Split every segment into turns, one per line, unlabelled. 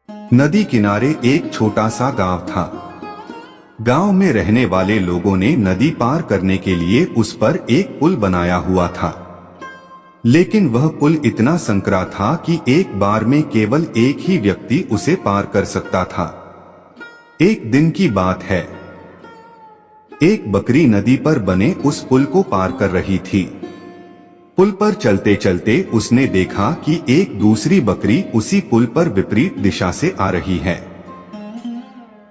नदी किनारे एक छोटा सा गांव था। गांव में रहने वाले लोगों ने नदी पार करने के लिए उस पर एक पुल बनाया हुआ था, लेकिन वह पुल इतना संकरा था कि एक बार में केवल एक ही व्यक्ति उसे पार कर सकता था। एक दिन की बात है, एक बकरी नदी पर बने उस पुल को पार कर रही थी। पुल पर चलते चलते उसने देखा कि एक दूसरी बकरी उसी पुल पर विपरीत दिशा से आ रही है।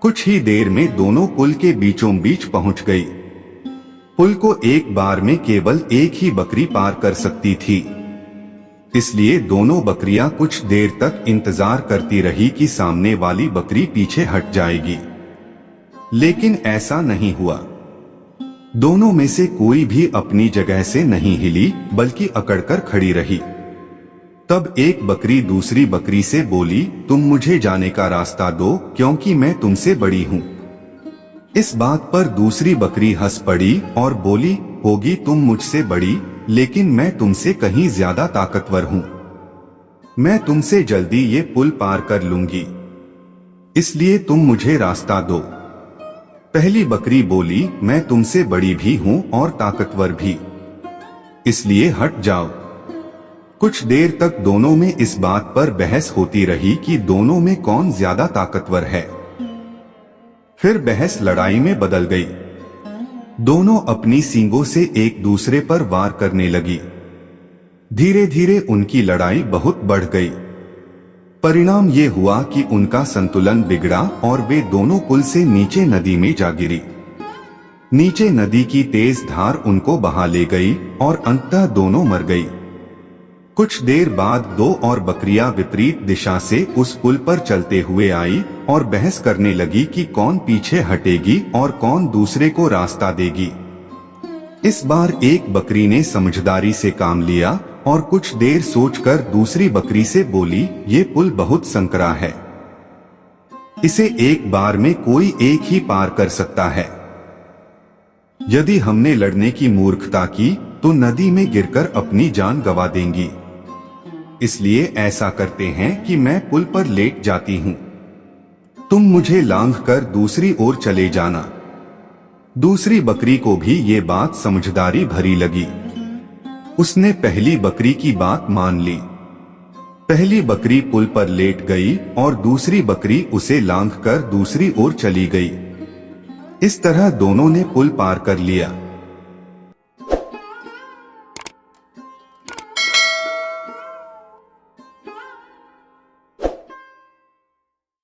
कुछ ही देर में दोनों पुल के बीचों बीच पहुंच गई। पुल को एक बार में केवल एक ही बकरी पार कर सकती थी, इसलिए दोनों बकरियां कुछ देर तक इंतजार करती रही कि सामने वाली बकरी पीछे हट जाएगी, लेकिन ऐसा नहीं हुआ। दोनों में से कोई भी अपनी जगह से नहीं हिली, बल्कि अकड़कर खड़ी रही। तब एक बकरी दूसरी बकरी से बोली, तुम मुझे जाने का रास्ता दो, क्योंकि मैं तुमसे बड़ी हूँ। इस बात पर दूसरी बकरी हंस पड़ी और बोली, होगी तुम मुझसे बड़ी, लेकिन मैं तुमसे कहीं ज्यादा ताकतवर हूँ। मैं तुमसे जल्दी ये पुल पार कर लूंगी, इसलिए तुम मुझे रास्ता दो। पहली बकरी बोली, मैं तुमसे बड़ी भी हूं और ताकतवर भी, इसलिए हट जाओ। कुछ देर तक दोनों में इस बात पर बहस होती रही कि दोनों में कौन ज्यादा ताकतवर है। फिर बहस लड़ाई में बदल गई। दोनों अपनी सींगों से एक दूसरे पर वार करने लगी। धीरे धीरे उनकी लड़ाई बहुत बढ़ गई। परिणाम ये हुआ कि उनका संतुलन बिगड़ा और वे दोनों पुल से नीचे नदी में जा गिरी। नीचे नदी की तेज धार उनको बहा ले गई और अंततः दोनों मर गई। कुछ देर बाद दो और बकरियां विपरीत दिशा से उस पुल पर चलते हुए आई और बहस करने लगी कि कौन पीछे हटेगी और कौन दूसरे को रास्ता देगी। इस बार एक बकरी ने समझदारी से काम लिया और कुछ देर सोचकर दूसरी बकरी से बोली, ये पुल बहुत संकरा है, इसे एक बार में कोई एक ही पार कर सकता है। यदि हमने लड़ने की मूर्खता की तो नदी में गिरकर अपनी जान गंवा देंगी। इसलिए ऐसा करते हैं कि मैं पुल पर लेट जाती हूँ, तुम मुझे लांघकर दूसरी ओर चले जाना। दूसरी बकरी को भी ये बात समझदारी भरी लगी। उसने पहली बकरी की बात मान ली। पहली बकरी पुल पर लेट गई और दूसरी बकरी उसे लांघकर दूसरी ओर चली गई। इस तरह दोनों ने पुल पार कर लिया।